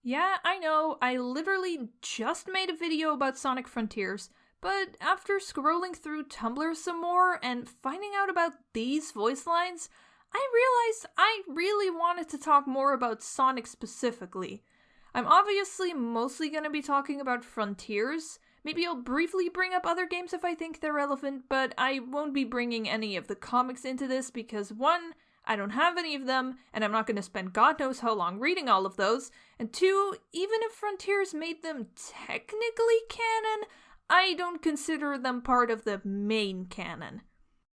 Yeah, I know, I literally just made a video about Sonic Frontiers, but after scrolling through Tumblr some more and finding out about these voice lines, I realized I really wanted to talk more about Sonic specifically. I'm obviously mostly going to be talking about Frontiers. Maybe I'll briefly bring up other games if I think they're relevant, but I won't be bringing any of the comics into this because one, I don't have any of them, and I'm not going to spend God knows how long reading all of those, and two, even if Frontiers made them technically canon, I don't consider them part of the main canon.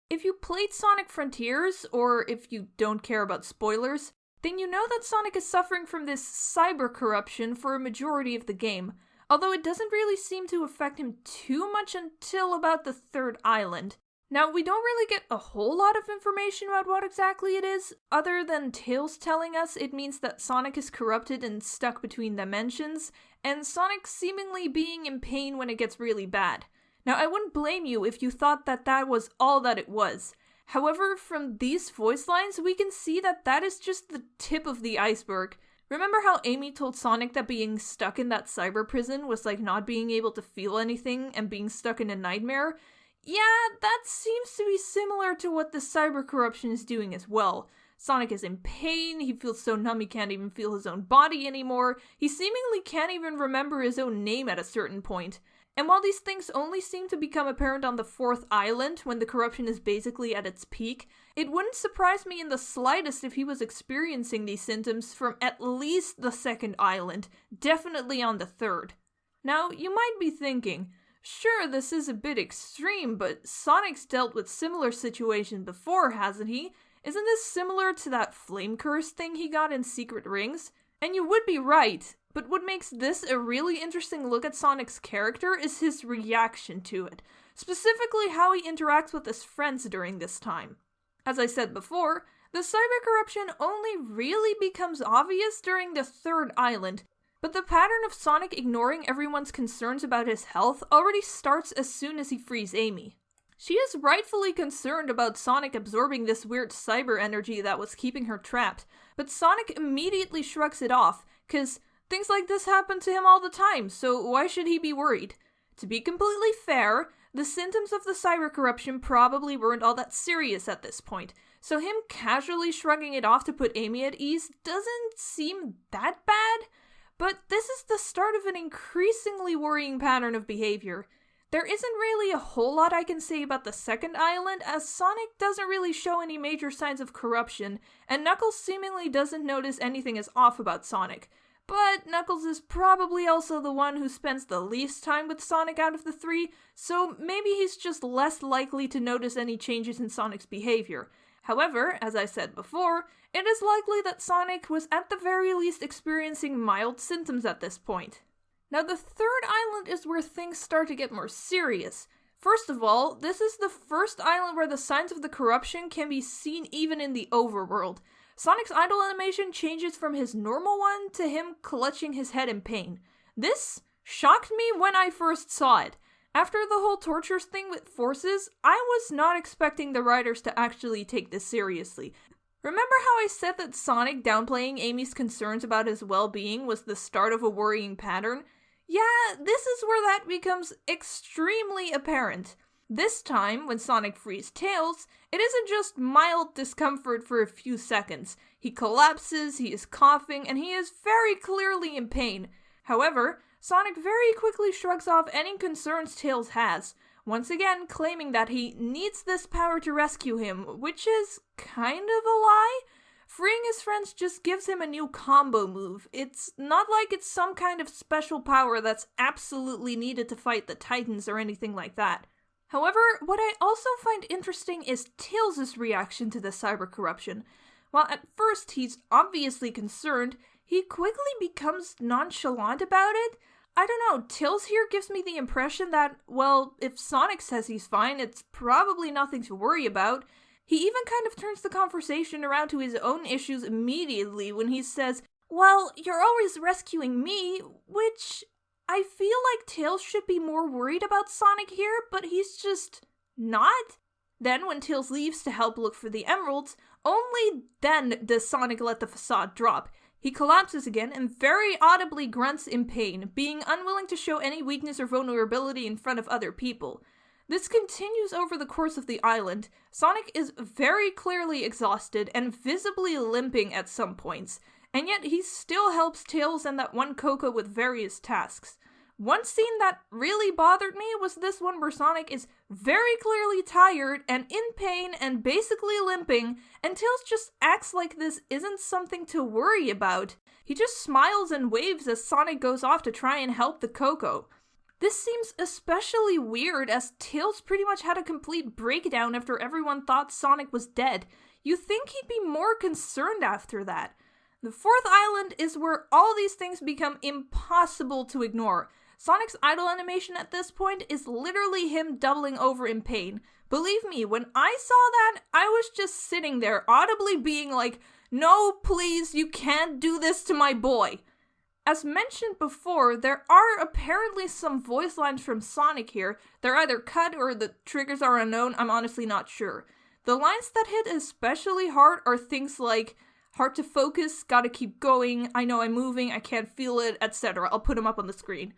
If you played Sonic Frontiers, or if you don't care about spoilers, then you know that Sonic is suffering from this cyber corruption for a majority of the game, although it doesn't really seem to affect him too much until about the third island. Now, we don't really get a whole lot of information about what exactly it is, other than Tails telling us it means that Sonic is corrupted and stuck between dimensions, and Sonic seemingly being in pain when it gets really bad. Now, I wouldn't blame you if you thought that that was all that it was. However, from these voice lines, we can see that that is just the tip of the iceberg. Remember how Amy told Sonic that being stuck in that cyber prison was like not being able to feel anything and being stuck in a nightmare? Yeah, that seems to be similar to what the cyber corruption is doing as well. Sonic is in pain, he feels so numb he can't even feel his own body anymore, he seemingly can't even remember his own name at a certain point. And while these things only seem to become apparent on the fourth island, when the corruption is basically at its peak, it wouldn't surprise me in the slightest if he was experiencing these symptoms from at least the second island, definitely on the third. Now, you might be thinking, sure, this is a bit extreme, but Sonic's dealt with similar situations before, hasn't he? Isn't this similar to that flame curse thing he got in Secret Rings? And you would be right. But what makes this a really interesting look at Sonic's character is his reaction to it, specifically how he interacts with his friends during this time. As I said before, the cyber corruption only really becomes obvious during the third island, but the pattern of Sonic ignoring everyone's concerns about his health already starts as soon as he frees Amy. She is rightfully concerned about Sonic absorbing this weird cyber energy that was keeping her trapped, but Sonic immediately shrugs it off, cause things like this happen to him all the time, so why should he be worried? To be completely fair, the symptoms of the cyber corruption probably weren't all that serious at this point, so him casually shrugging it off to put Amy at ease doesn't seem that bad, but this is the start of an increasingly worrying pattern of behavior. There isn't really a whole lot I can say about the second island, as Sonic doesn't really show any major signs of corruption, and Knuckles seemingly doesn't notice anything is off about Sonic. But Knuckles is probably also the one who spends the least time with Sonic out of the three, so maybe he's just less likely to notice any changes in Sonic's behavior. However, as I said before, it is likely that Sonic was at the very least experiencing mild symptoms at this point. Now, the third island is where things start to get more serious. First of all, this is the first island where the signs of the corruption can be seen even in the overworld. Sonic's idle animation changes from his normal one to him clutching his head in pain. This shocked me when I first saw it. After the whole tortures thing with forces, I was not expecting the writers to actually take this seriously. Remember how I said that Sonic downplaying Amy's concerns about his well-being was the start of a worrying pattern? Yeah, this is where that becomes extremely apparent. This time, when Sonic frees Tails, it isn't just mild discomfort for a few seconds. He collapses, he is coughing, and he is very clearly in pain. However, Sonic very quickly shrugs off any concerns Tails has, once again claiming that he needs this power to rescue him, which is kind of a lie. Freeing his friends just gives him a new combo move. It's not like it's some kind of special power that's absolutely needed to fight the Titans or anything like that. However, what I also find interesting is Tails' reaction to the cyber corruption. While at first he's obviously concerned, he quickly becomes nonchalant about it. I don't know, Tails here gives me the impression that, well, if Sonic says he's fine, it's probably nothing to worry about. He even kind of turns the conversation around to his own issues immediately when he says, well, you're always rescuing me, which I feel like Tails should be more worried about Sonic here, but he's just not. Then when Tails leaves to help look for the emeralds, only then does Sonic let the facade drop. He collapses again and very audibly grunts in pain, being unwilling to show any weakness or vulnerability in front of other people. This continues over the course of the island. Sonic is very clearly exhausted and visibly limping at some points, and yet he still helps Tails and that one Coco with various tasks. One scene that really bothered me was this one where Sonic is very clearly tired and in pain and basically limping, and Tails just acts like this isn't something to worry about. He just smiles and waves as Sonic goes off to try and help the Coco. This seems especially weird as Tails pretty much had a complete breakdown after everyone thought Sonic was dead. You'd think he'd be more concerned after that. The fourth island is where all these things become impossible to ignore. Sonic's idle animation at this point is literally him doubling over in pain. Believe me, when I saw that, I was just sitting there audibly being like, "No, please, you can't do this to my boy." As mentioned before, there are apparently some voice lines from Sonic here. They're either cut or the triggers are unknown, I'm honestly not sure. The lines that hit especially hard are things like, "hard to focus, gotta keep going, I know I'm moving, I can't feel it," etc. I'll put them up on the screen.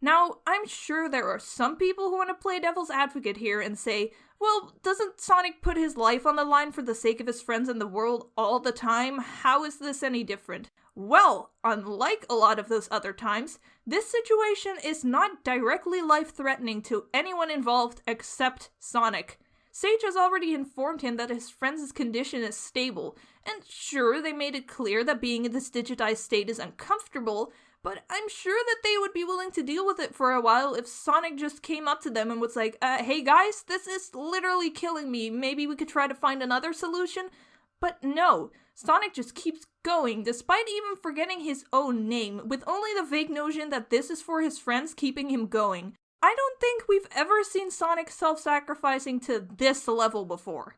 Now, I'm sure there are some people who want to play devil's advocate here and say, well, doesn't Sonic put his life on the line for the sake of his friends and the world all the time? How is this any different? Well, unlike a lot of those other times, this situation is not directly life-threatening to anyone involved except Sonic. Sage has already informed him that his friend's condition is stable, and sure, they made it clear that being in this digitized state is uncomfortable, but I'm sure that they would be willing to deal with it for a while if Sonic just came up to them and was like, hey guys, this is literally killing me, maybe we could try to find another solution? But no, Sonic just keeps going, despite even forgetting his own name, with only the vague notion that this is for his friends keeping him going. I don't think we've ever seen Sonic self-sacrificing to this level before.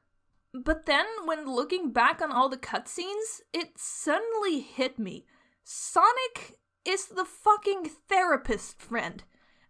But then, when looking back on all the cutscenes, it suddenly hit me. Sonic is the fucking therapist friend.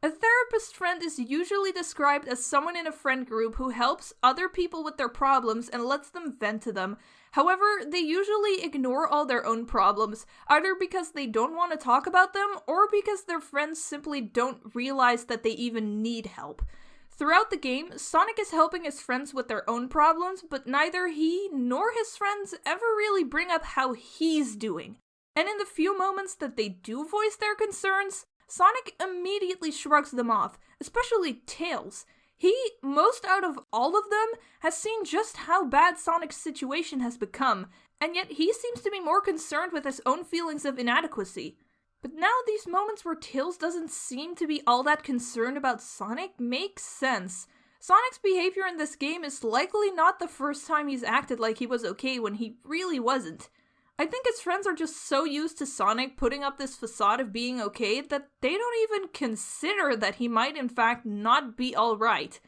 A therapist friend is usually described as someone in a friend group who helps other people with their problems and lets them vent to them. However, they usually ignore all their own problems, either because they don't want to talk about them or because their friends simply don't realize that they even need help. Throughout the game, Sonic is helping his friends with their own problems, but neither he nor his friends ever really bring up how he's doing. And in the few moments that they do voice their concerns, Sonic immediately shrugs them off, especially Tails. He, most out of all of them, has seen just how bad Sonic's situation has become, and yet he seems to be more concerned with his own feelings of inadequacy. But now these moments where Tails doesn't seem to be all that concerned about Sonic make sense. Sonic's behavior in this game is likely not the first time he's acted like he was okay when he really wasn't. I think his friends are just so used to Sonic putting up this facade of being okay that they don't even consider that he might in fact not be alright.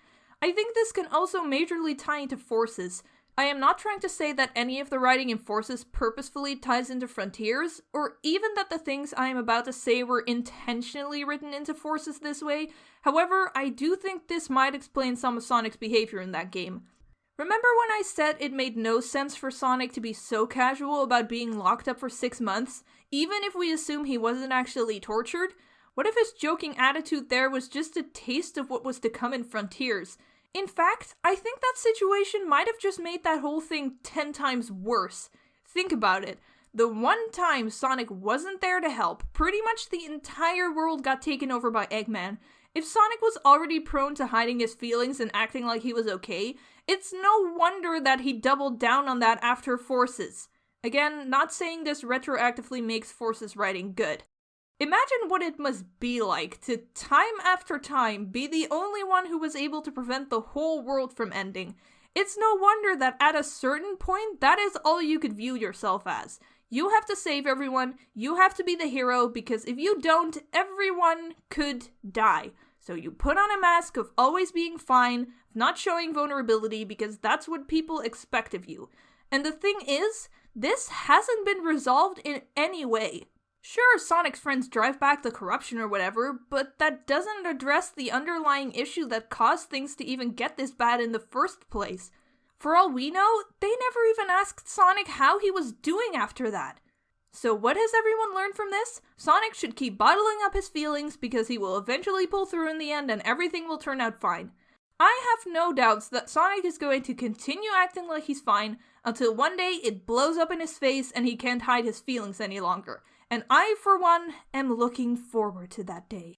I think this can also majorly tie into Forces. I am not trying to say that any of the writing in Forces purposefully ties into Frontiers, or even that the things I am about to say were intentionally written into Forces this way. However, I do think this might explain some of Sonic's behavior in that game. Remember when I said it made no sense for Sonic to be so casual about being locked up for 6 months, even if we assume he wasn't actually tortured? What if his joking attitude there was just a taste of what was to come in Frontiers? In fact, I think that situation might have just made that whole thing 10 times worse. Think about it. The one time Sonic wasn't there to help, pretty much the entire world got taken over by Eggman. If Sonic was already prone to hiding his feelings and acting like he was okay, it's no wonder that he doubled down on that after Forces. Again, not saying this retroactively makes Forces writing good. Imagine what it must be like to, time after time, be the only one who was able to prevent the whole world from ending. It's no wonder that at a certain point, that is all you could view yourself as. You have to save everyone, you have to be the hero, because if you don't, everyone could die. So you put on a mask of always being fine, not showing vulnerability, because that's what people expect of you. And the thing is, this hasn't been resolved in any way. Sure, Sonic's friends drive back the corruption or whatever, but that doesn't address the underlying issue that caused things to even get this bad in the first place. For all we know, they never even asked Sonic how he was doing after that. So what has everyone learned from this? Sonic should keep bottling up his feelings because he will eventually pull through in the end and everything will turn out fine. I have no doubts that Sonic is going to continue acting like he's fine until one day it blows up in his face and he can't hide his feelings any longer. And I, for one, am looking forward to that day.